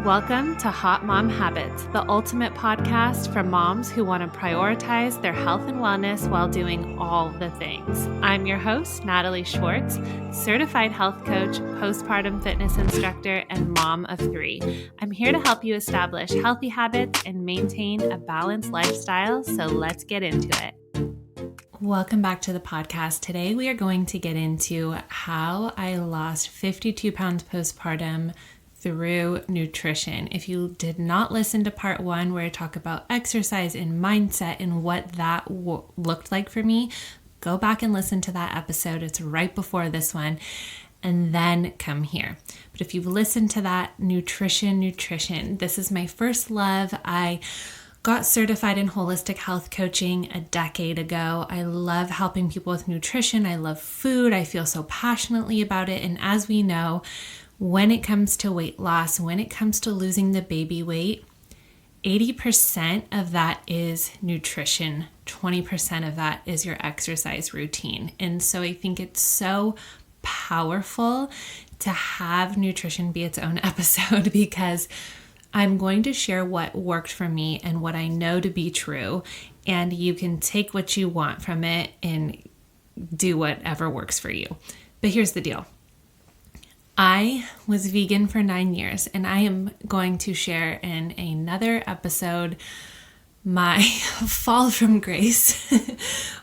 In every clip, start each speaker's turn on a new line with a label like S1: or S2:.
S1: Welcome to Hot Mom Habits, the ultimate podcast for moms who want to prioritize their health and wellness while doing all the things. I'm your host, Natalie Schwartz, certified health coach, postpartum fitness instructor, and mom of 3. I'm here to help you establish healthy habits and maintain a balanced lifestyle, so let's get into it. Welcome back to the podcast. Today we are going to get into how I lost 52 pounds postpartum through nutrition. If you did not listen to part 1 where I talk about exercise and mindset and what that looked like for me, go back and listen to that episode. It's right before this one, and then come here. But if you've listened to that, nutrition, this is my first love. I got certified in holistic health coaching a decade ago. I love helping people with nutrition. I love food. I feel so passionately about it. And as we know, when it comes to weight loss, when it comes to losing the baby weight, 80% of that is nutrition. 20% of that is your exercise routine. And so I think it's so powerful to have nutrition be its own episode, because I'm going to share what worked for me and what I know to be true. And you can take what you want from it and do whatever works for you. But here's the deal. I was vegan for 9 years, and I am going to share in another episode my fall from grace,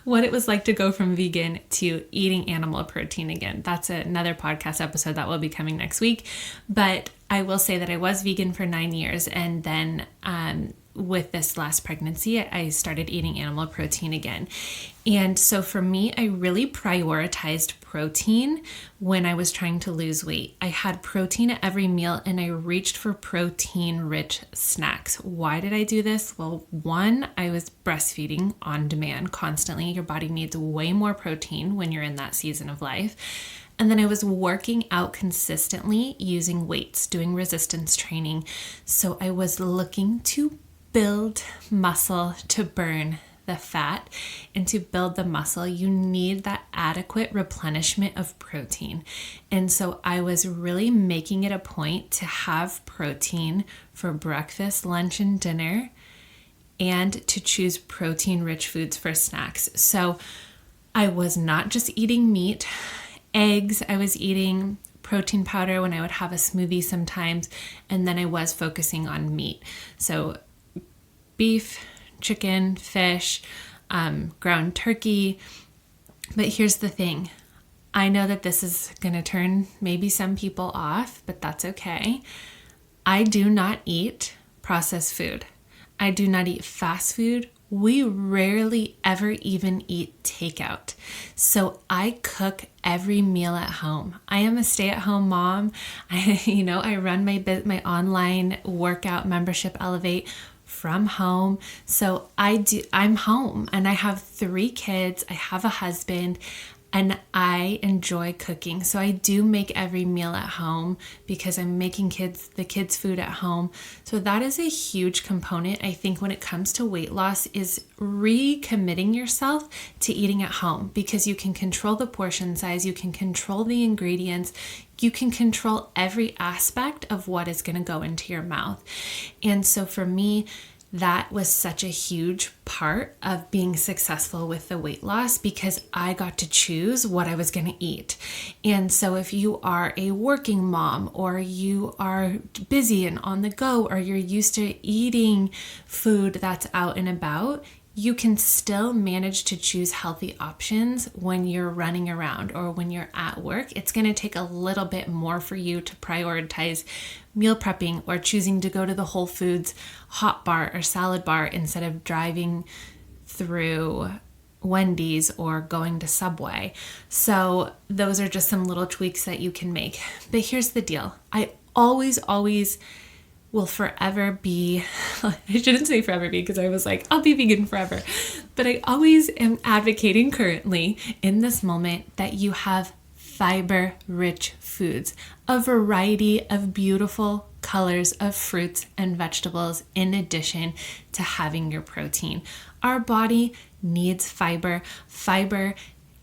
S1: what it was like to go from vegan to eating animal protein again. That's another podcast episode that will be coming next week. But I will say that I was vegan for 9 years, and then with this last pregnancy, I started eating animal protein again. And so for me, I really prioritized protein when I was trying to lose weight. I had protein at every meal, and I reached for protein-rich snacks. Why did I do this? Well, one, I was breastfeeding on demand constantly. Your body needs way more protein when you're in that season of life. And then I was working out consistently using weights, doing resistance training. So I was looking to build muscle to burn the fat, and to build the muscle, you need that adequate replenishment of protein. And so I was really making it a point to have protein for breakfast, lunch, and dinner, and to choose protein-rich foods for snacks. So I was not just eating meat, eggs, I was eating protein powder when I would have a smoothie sometimes, and then I was focusing on meat. So beef, chicken, fish, ground turkey. But here's the thing. I know that this is going to turn maybe some people off, but that's okay. I do not eat processed food. I do not eat fast food. We rarely ever even eat takeout. So I cook every meal at home. I am a stay-at-home mom. I run my online workout membership, Elevate, from home. So I'm home, and I have 3 kids. I have a husband, and I enjoy cooking. So I do make every meal at home because I'm making the kids food at home. So that is a huge component, I think, when it comes to weight loss, is recommitting yourself to eating at home, because you can control the portion size, you can control the ingredients, you can control every aspect of what is going to go into your mouth. And so for me, that was such a huge part of being successful with the weight loss, because I got to choose what I was going to eat. And so if you are a working mom, or you are busy and on the go, or you're used to eating food that's out and about, you can still manage to choose healthy options when you're running around or when you're at work. It's going to take a little bit more for you to prioritize meal prepping or choosing to go to the Whole Foods hot bar or salad bar instead of driving through Wendy's or going to Subway. So those are just some little tweaks that you can make. But here's the deal. I always will forever be, I shouldn't say forever because I was like, I'll be vegan forever. But I always am advocating currently in this moment that you have fiber-rich foods, a variety of beautiful colors of fruits and vegetables in addition to having your protein. Our body needs fiber. Fiber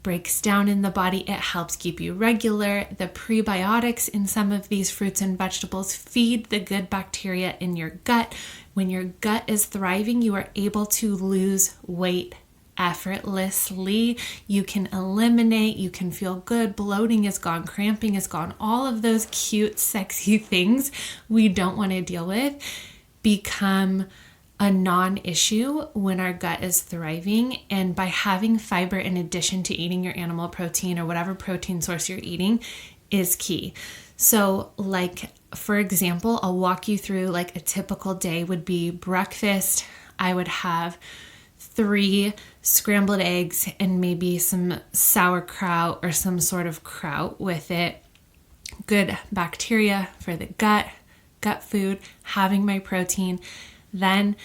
S1: breaks down in the body. It helps keep you regular. The prebiotics in some of these fruits and vegetables feed the good bacteria in your gut. When your gut is thriving, you are able to lose weight effortlessly. You can eliminate, you can feel good, bloating is gone, cramping is gone, all of those cute, sexy things we don't want to deal with become a non-issue when our gut is thriving. And by having fiber in addition to eating your animal protein or whatever protein source you're eating is key. So like, for example, I'll walk you through like a typical day would be breakfast. I would have 3 scrambled eggs and maybe some sauerkraut or some sort of kraut with it. Good bacteria for the gut food, having my protein. Then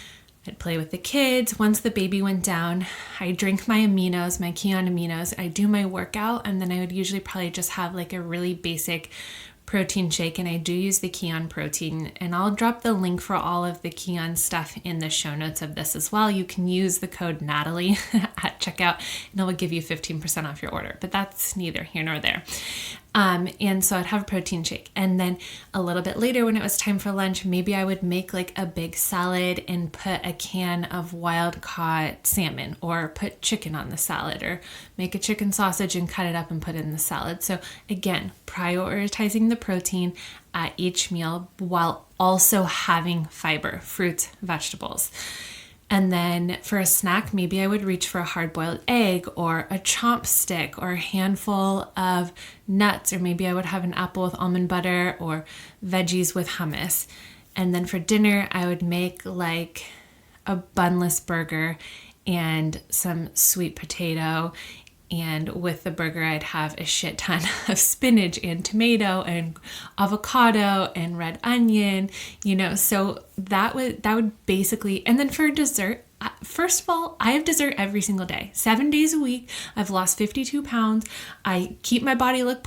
S1: I'd play with the kids. Once the baby went down, I drink my aminos, my Kion aminos. I do my workout, and then I would usually probably just have like a really basic protein shake, and I do use the Kion protein, and I'll drop the link for all of the Kion stuff in the show notes of this as well. You can use the code Natalie at checkout and it will give you 15% off your order, but that's neither here nor there. And so I'd have a protein shake, and then a little bit later when it was time for lunch, maybe I would make like a big salad and put a can of wild caught salmon, or put chicken on the salad, or make a chicken sausage and cut it up and put it in the salad. So again, prioritizing the protein at each meal while also having fiber, fruits, vegetables. And then for a snack, maybe I would reach for a hard-boiled egg or a chomp stick or a handful of nuts, or maybe I would have an apple with almond butter or veggies with hummus. And then for dinner, I would make like a bunless burger and some sweet potato. And with the burger, I'd have a shit ton of spinach and tomato and avocado and red onion, so that would basically, and then for dessert, first of all, I have dessert every single day, 7 days a week. I've lost 52 pounds. I keep my body looking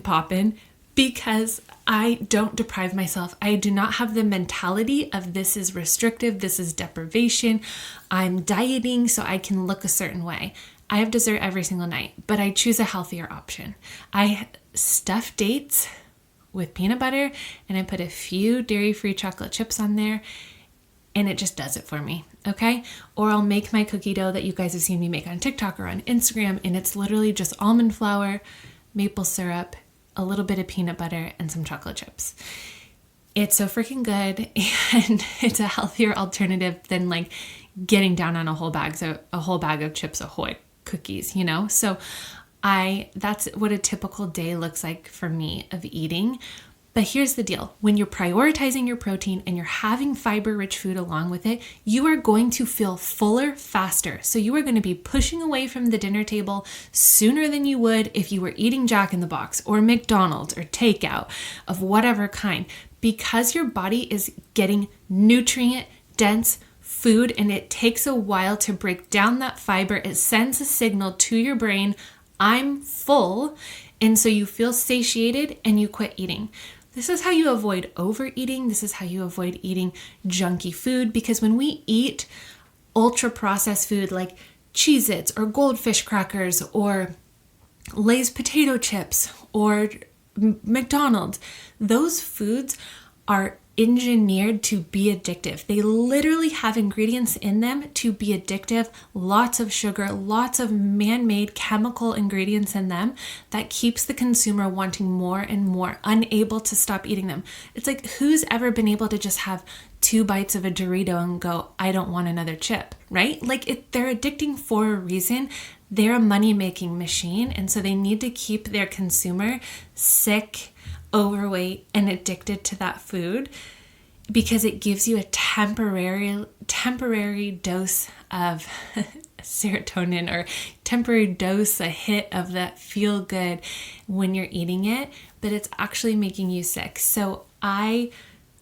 S1: poppin' because I don't deprive myself. I do not have the mentality of this is restrictive, this is deprivation. I'm dieting so I can look a certain way. I have dessert every single night, but I choose a healthier option. I stuff dates with peanut butter and I put a few dairy-free chocolate chips on there, and it just does it for me, okay? Or I'll make my cookie dough that you guys have seen me make on TikTok or on Instagram, and it's literally just almond flour, maple syrup, a little bit of peanut butter, and some chocolate chips. It's so freaking good, and it's a healthier alternative than like getting down on a whole bag of Chips Ahoy cookies, So that's what a typical day looks like for me of eating. But here's the deal. When you're prioritizing your protein and you're having fiber-rich food along with it, you are going to feel fuller faster. So you are going to be pushing away from the dinner table sooner than you would if you were eating Jack in the Box or McDonald's or takeout of whatever kind, because your body is getting nutrient-dense food, and it takes a while to break down that fiber. It sends a signal to your brain, I'm full, and so you feel satiated and you quit eating. This is how you avoid overeating. This is how you avoid eating junky food, because when we eat ultra processed food like Cheez-Its or Goldfish crackers or Lay's potato chips or McDonald's, those foods are engineered to be addictive. They literally have ingredients in them to be addictive, lots of sugar, lots of man-made chemical ingredients in them that keeps the consumer wanting more and more, unable to stop eating them. It's like, who's ever been able to just have 2 bites of a Dorito and go, I don't want another chip, right? Like they're addicting for a reason. They're a money-making machine, and so they need to keep their consumer sick, overweight, and addicted to that food, because it gives you a temporary dose of serotonin, or temporary dose, a hit of that feel good when you're eating it, but it's actually making you sick. So I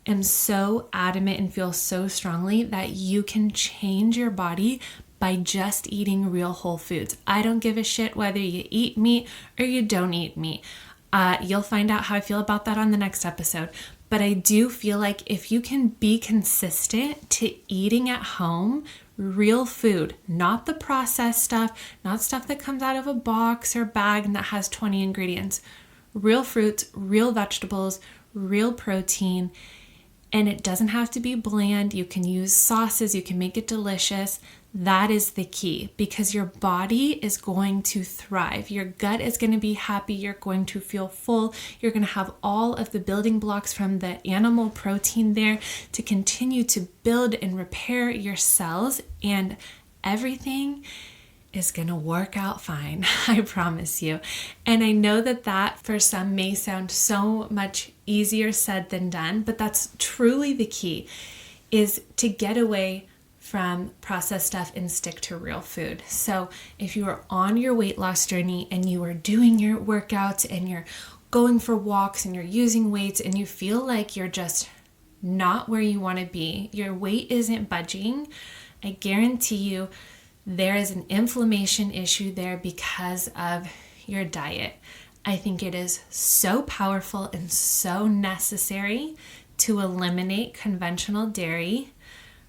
S1: am so adamant and feel so strongly that you can change your body by just eating real whole foods. I don't give a shit whether you eat meat or you don't eat meat. You'll find out how I feel about that on the next episode. But I do feel like if you can be consistent to eating at home real food, not the processed stuff, not stuff that comes out of a box or bag and that has 20 ingredients. Real fruits, real vegetables, real protein. And it doesn't have to be bland. You can use sauces. You can make it delicious. That is the key, because your body is going to thrive. Your gut is going to be happy. You're going to feel full. You're going to have all of the building blocks from the animal protein there to continue to build and repair your cells, and everything is going to work out fine. I promise you. And I know that for some may sound so much easier said than done, but that's truly the key, is to get away from processed stuff and stick to real food. So if you are on your weight loss journey and you are doing your workouts and you're going for walks and you're using weights and you feel like you're just not where you want to be, your weight isn't budging, I guarantee you there is an inflammation issue there because of your diet. I think it is so powerful and so necessary to eliminate conventional dairy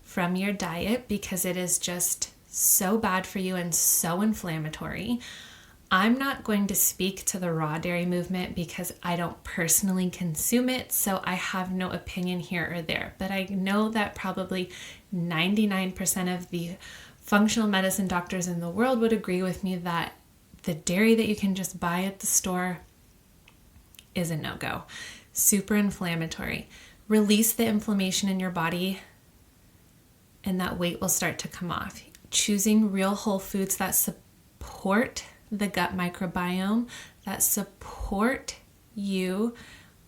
S1: from your diet because it is just so bad for you and so inflammatory. I'm not going to speak to the raw dairy movement because I don't personally consume it, so I have no opinion here or there. But I know that probably 99% of the functional medicine doctors in the world would agree with me that the dairy that you can just buy at the store is a no-go. Super inflammatory. Release the inflammation in your body and that weight will start to come off. Choosing real whole foods that support the gut microbiome, that support you,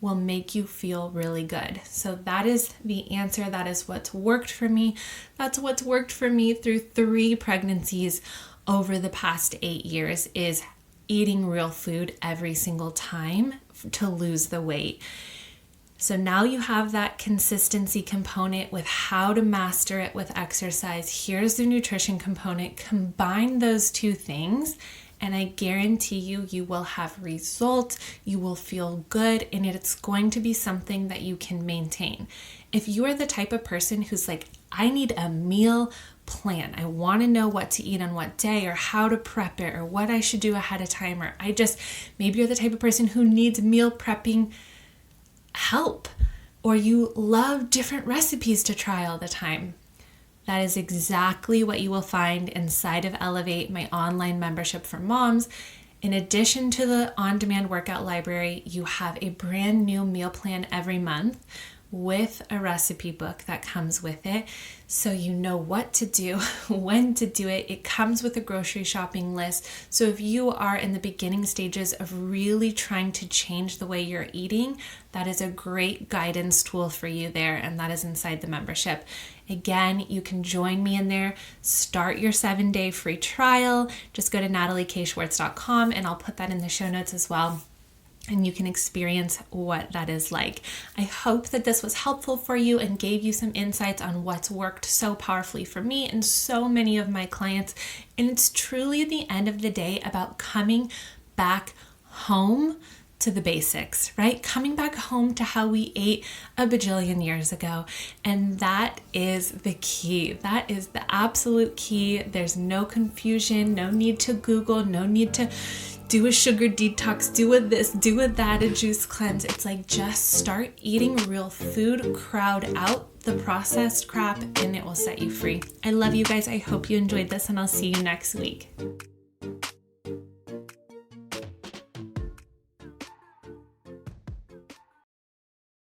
S1: will make you feel really good. So that is the answer. That is what's worked for me. That's what's worked for me through 3 pregnancies over the past 8 years, is eating real food every single time to lose the weight. So now you have that consistency component with how to master it with exercise. Here's the nutrition component. Combine those 2 things and I guarantee you will have results, you will feel good, and it's going to be something that you can maintain. If you are the type of person who's like, I need a meal plan, I want to know what to eat on what day or how to prep it or what I should do ahead of time, or maybe you're the type of person who needs meal prepping help, or you love different recipes to try all the time. That is exactly what you will find inside of Elevate, my online membership for moms. In addition to the on-demand workout library, you have a brand new meal plan every month with a recipe book that comes with it. So you know what to do, when to do it. It comes with a grocery shopping list. So if you are in the beginning stages of really trying to change the way you're eating, that is a great guidance tool for you there, and that is inside the membership. Again, you can join me in there. Start your 7-day free trial. Just go to nataliekschwartz.com and I'll put that in the show notes as well, and you can experience what that is like. I hope that this was helpful for you and gave you some insights on what's worked so powerfully for me and so many of my clients. And it's truly at the end of the day about coming back home to the basics, right? Coming back home to how we ate a bajillion years ago. And that is the key. That is the absolute key. There's no confusion, no need to Google, no need to do a sugar detox, do a this, do a that, a juice cleanse. It's like, just start eating real food, crowd out the processed crap, and it will set you free. I love you guys. I hope you enjoyed this, and I'll see you next week.